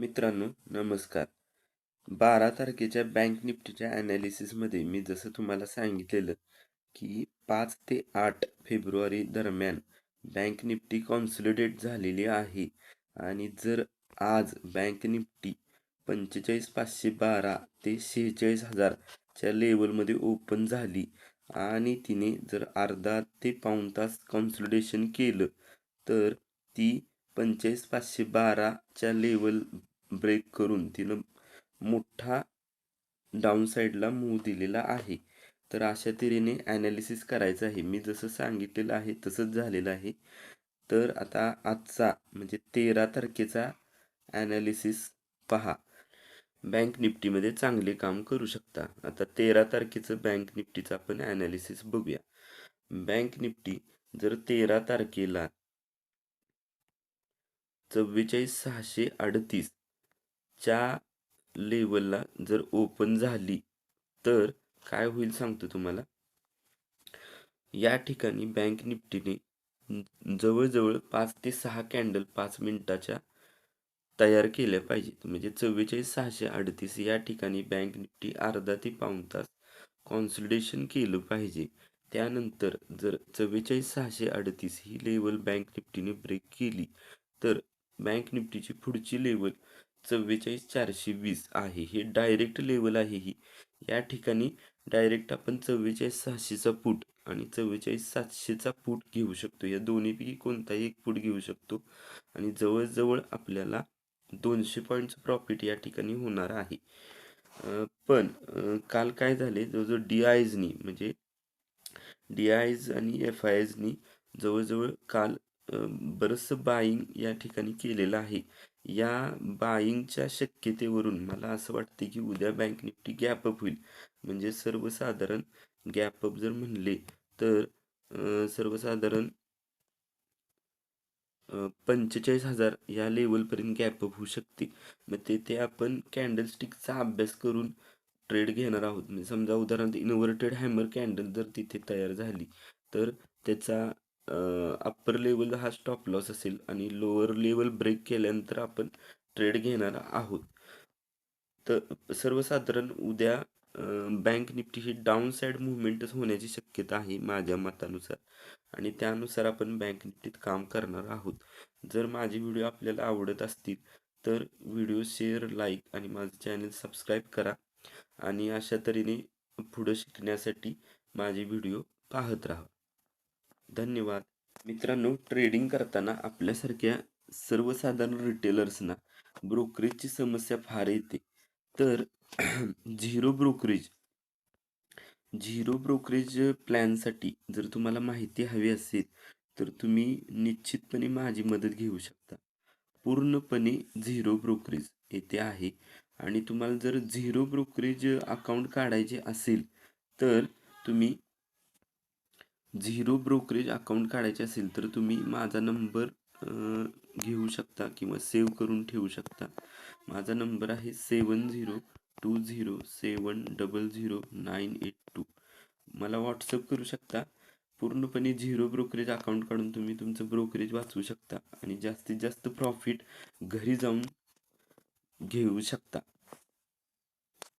मित्रांनो नमस्कार. 12 तारखेच्या बँक निफ्टीच्या ॲनालिसिसमध्ये मी जसं तुम्हाला सांगितलेलं की 5 ते 8 फेब्रुवारी दरम्यान बँक निफ्टी कॉन्सोलिडेट झालेली आहे. आणि जर आज बँक निफ्टी 45,512 ते 46,000च्या लेवलमध्ये ओपन झाली आणि तिने जर अर्धा ते पाऊण तास कॉन्सोलिडेशन केलं तर ती 45,512च्या लेवल ब्रेक करून तिनं मोठा डाऊन साईडला मूव्ह दिलेला आहे. तर अशा तऱ्हेने ॲनालिसिस करायचं आहे. मी जसं सांगितलेलं आहे तसंच झालेलं आहे. तर आता आजचा म्हणजे 13 तारखेचा ॲनालिसिस पहा. बँक निफ्टीमध्ये चांगले काम करू शकता. आता 13 तारखेचं बँक निफ्टीचं आपण ॲनालिसिस बघूया. बँक निफ्टी जर 13 तारखेला 44,638 च्या लेवलला जर ओपन झाली तर काय होईल सांगतो तुम्हाला. या ठिकाणी बँक निफ्टीने जवळजवळ 5 ते 6 कॅन्डल 5 मिनिटाच्या तयार केल्या पाहिजेत. म्हणजे 44,638 या ठिकाणी बँक निफ्टी अर्धा ते पाऊण तास कॉन्सोलिडेशन केलं पाहिजे. त्यानंतर जर 44,638 ही लेवल बँक निफ्टीने ब्रेक केली तर बँक निफ्टीची पुढची लेवल 44,420 आहे. हे डायरेक्ट लेवल आहे ही. या ठिकाणी डायरेक्ट आपण 44,600चा पुट आणि 44,700चा पुट घेऊ शकतो. या दोन्हीपैकी कोणताही एक पुट घेऊ शकतो आणि जवळजवळ आपल्याला 200 पॉईंटचं प्रॉफिट या ठिकाणी होणार आहे. पण काल काय झाले, जवळजवळ DIsनी म्हणजे DIs आणि FIsनी जवळजवळ काल बरंचसं बाईंग या ठिकाणी केलेलं आहे. या बाईंगच्या शक्यतेवरून मला असं वाटते की उद्या बँक निफ्टी गॅपअप होईल. म्हणजे सर्वसाधारण गॅपअप जर म्हणले तर सर्वसाधारण 45,000 या लेवलपर्यंत गॅपअप होऊ शकते. मग तेथे आपण कॅन्डलस्टिकचा अभ्यास करून ट्रेड घेणार आहोत. म्हणजे समजा उदाहरणार्थ इन्व्हर्टेड हॅमर कॅन्डल जर तिथे तयार झाली तर त्याचा अप्पर लेवल हा स्टॉप लॉस असेल आणि लोअर लेवल ब्रेक केल्यानंतर आपण ट्रेड घेणार आहोत. तर सर्वसाधारण उद्या बँक निफ्टी ही डाऊन साईड मुवमेंटच होण्याची शक्यता आहे माझ्या मतानुसार आणि त्यानुसार आपण बँक निफ्टीत काम करणार आहोत. जर माझे व्हिडिओ आपल्याला आवडत असतील तर व्हिडिओ शेअर, लाईक आणि माझं चॅनल सबस्क्राईब करा आणि अशा तऱ्हेने पुढं शिकण्यासाठी माझे व्हिडिओ पाहत राहा. धन्यवाद. मित्रांनो, ट्रेडिंग करताना आपल्यासारख्या सर्वसाधारण रिटेलर्सना ब्रोकरेजची समस्या फार येते. तर झिरो ब्रोकरेज प्लॅनसाठी जर तुम्हाला माहिती हवी असेल तर तुम्ही निश्चितपणे माझी मदत घेऊ शकता. पूर्णपणे झिरो ब्रोकरेज येथे आहे आणि तुम्हाला जर झिरो ब्रोकरेज अकाउंट काढायचे असेल तर तुम्ही माझा नंबर घेऊ शकता किंवा सेव्ह करून ठेवू शकता. माझा नंबर आहे 7020700982. मला व्हॉट्सअप करू शकता. पूर्णपणे झिरो ब्रोकरेज अकाउंट काढून तुम्ही तुमचं ब्रोकरेज वाचवू शकता आणि जास्तीत जास्त प्रॉफिट घरी जाऊन घेऊ शकता.